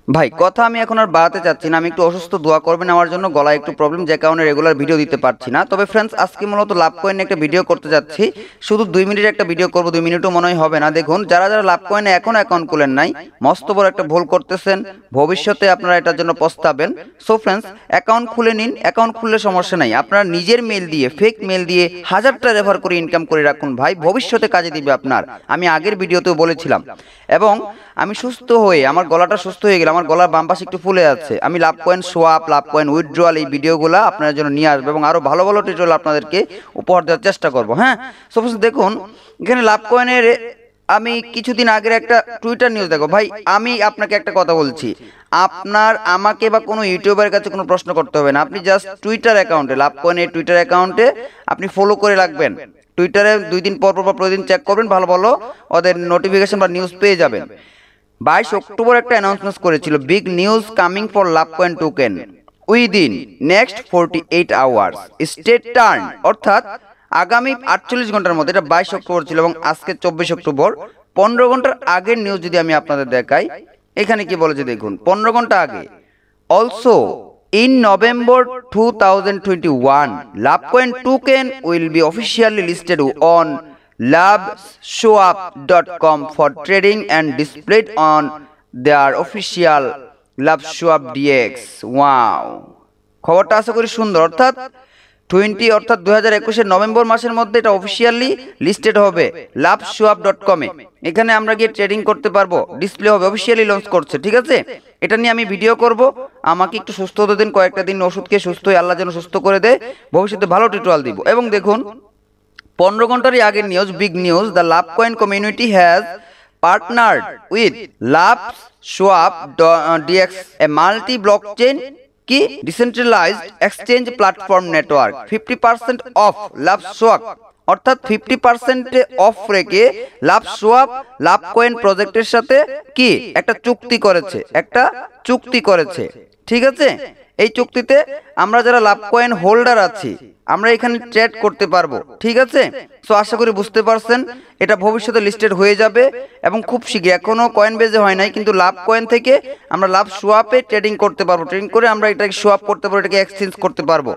ভাই কথা আমি এখন আর বাড়াতে চাচ্ছি না, আমি একটু অসুস্থ, দোয়া করবেন আমার জন্য, গলায় একটু প্রবলেম, যে কারণে রেগুলার ভিডিও দিতে পারছি না। তবে ফ্রেন্ডস, আজকে মূলত লাভ কয়েনে একটা ভিডিও করতে যাচ্ছি, শুধু 2 মিনিটের একটা ভিডিও করব, 2 মিনিটও মনে হয় হবে না। দেখুন, যারা যারা লাভ কয়েনে এখন অ্যাকাউন্ট খুলেন নাই, মস্ত বড় একটা ভুল করতেছেন, ভবিষ্যতে আপনারা এটার জন্য পস্তাবেন। সো ফ্রেন্ডস, অ্যাকাউন্ট খুলে নিন, অ্যাকাউন্ট খুললে সমস্যা নাই, আপনার নিজের মেল দিয়ে, ফেক মেল দিয়ে হাজারটা রেফার করে ইনকাম করে রাখুন ভাই, ভবিষ্যতে কাজে দিবে আপনার। আমি আগের ভিডিওতেও বলেছিলাম। এবং আমি সুস্থ হয়ে, আমার গলাটা সুস্থ হয়ে গেল, আমার গলার বাম পাশে একটু ফুলে আছে, আমি লাভ কয়েন সোয়াপ, লাভ কয়েন উইথড্রয়াল এই ভিডিওগুলো আপনাদের জন্য নিয়ে আসবো এবং আরো ভালো ভালো টিউটোরিয়াল আপনাদেরকে উপহার দেওয়ার চেষ্টা করব। হ্যাঁ, সাপোজ দেখুন এখানে লাভ কয়েনের, আমি কিছুদিন আগের একটা টুইটার নিউজ দেখো ভাই, আমি আপনাকে একটা কথা বলছি, আপনার আমাকে বা কোনো ইউটিউবারের কাছে কোনো প্রশ্ন করতে হবে না, আপনি জাস্ট টুইটার অ্যাকাউন্টে, লাভ কয়েনের টুইটার অ্যাকাউন্টে আপনি ফলো করে রাখবেন, টুইটারে 2 দিন পর পর বা প্রতিদিন চেক করবেন, ভালো ভালো ওদের নোটিফিকেশন বা নিউজ পেয়ে যাবেন। 22 অক্টোবর একটা অ্যানাউন্সমেন্ট করেছিল, big news coming for love coin token within next 48 hours stay turn, অর্থাৎ আগামী 48 ঘন্টার মধ্যে, এটা 22 অক্টোবর ছিল এবং আজকে 24 অক্টোবর, 15 ঘন্টার আগের নিউজ যদি আমি আপনাদের দেখাই, এখানে কি বলেছে দেখুন, 15 ঘন্টা আগে। Also in November 2021, Lovecoin token will be officially listed on loveswap.com for trading and displayed on their official Loveswap DX. Wow, খবরটা আশা করি সুন্দর। অর্থাৎ 2021 নভেম্বর মাসের মধ্যে এটা অফিসিয়ালি লিস্টেড হবে loveswap.com এ, এখানে আমরা গিয়ে ট্রেডিং করতে পারবো, ডিসপ্লে হবে, অফিসিয়ালি লঞ্চ করছে। ঠিক আছে, এটা নিয়ে আমি ভিডিও করব, আমাকে একটু সুস্থ হতে দিন, কয়েকটা দিন ওষুধ খেয়ে সুস্থ হয়ে, আল্লাহ যেন সুস্থ করে দেয়, ভবিষ্যতে ভালো টিউটোরিয়াল দিব। এবং দেখুন 15 ঘন্টারই আগের news, big news, the Love Coin community has partnered with LoveSwap DX, a multi blockchain কি decentralised exchange platform network, 50% of LoveSwap, অর্থাৎ 50% অফ রেখে লাভস্বপ লাভ কয়েন প্রজেক্টের সাথে কি একটা চুক্তি করেছে। ঠিক আছে, এই চুক্তিতে আমরা যারা লাভ কয়েন হোল্ডার আছি, আমরা এখানে ট্রেড করতে পারবো। ঠিক আছে, সো আশা করি বুঝতে পারছেন, এটা ভবিষ্যতে লিস্টেড হয়ে যাবে এবং খুব শীঘ্রই, এখনো কয়েন বেজে হয় নাই, কিন্তু লাভ কয়েন থেকে আমরা লাভ সোয়াপে ট্রেডিং করতে পারবো, ট্রেডিং করে আমরা এটাকে সোয়াপ করতে পারবো, এটাকে এক্সচেঞ্জ করতে পারবো।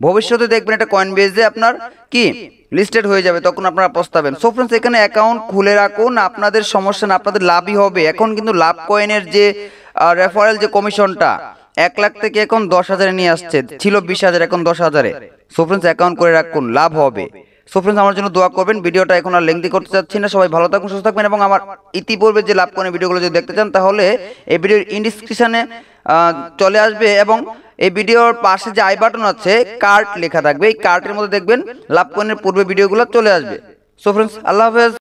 ভবিষ্যতে দেখবেন এটা কয়েন বেজে আপনার কি লিস্টেড হয়ে যাবে, তখন আপনারা পস্তাবেন। সো ফ্রেন্ডস, এখানে অ্যাকাউন্ট খুলে রাখুন, আপনাদের সমস্যা না, আপনাদের লাভই হবে। এখন কিন্তু লাভ কয়েনের যে রেফারেল যে কমিশনটা 1 লাখ থেকে এখন 10,000 নিয়ে আসছে, ছিল 20,000, এখন 10,000। সো ফ্রেন্ডস, অ্যাকাউন্ট করে রাখুন, লাভ হবে। সো ফ্রেন্ডস, আমার জন্য দোয়া করবেন, ভিডিওটা এখন আর লেংথি করতে চাচ্ছি না, সবাই ভালো থাকুন, সুস্থ থাকবেন। এবং আমার ইতিপূর্বে যে লাভ কয়েনের ভিডিওগুলো যদি দেখতে চান, তাহলে এই ভিডিওর ইনডিসক্রিপশনে চলে আসবে এবং এই ভিডিওর পাশে যে আই বাটন আছে, কার্ট লেখা থাকবে, এই কার্টের মধ্যে দেখবেন লাভ কয়েনের পূর্বে ভিডিওগুলো চলে আসবে। সো ফ্রেন্ডস, আল্লাহ হাফেজ।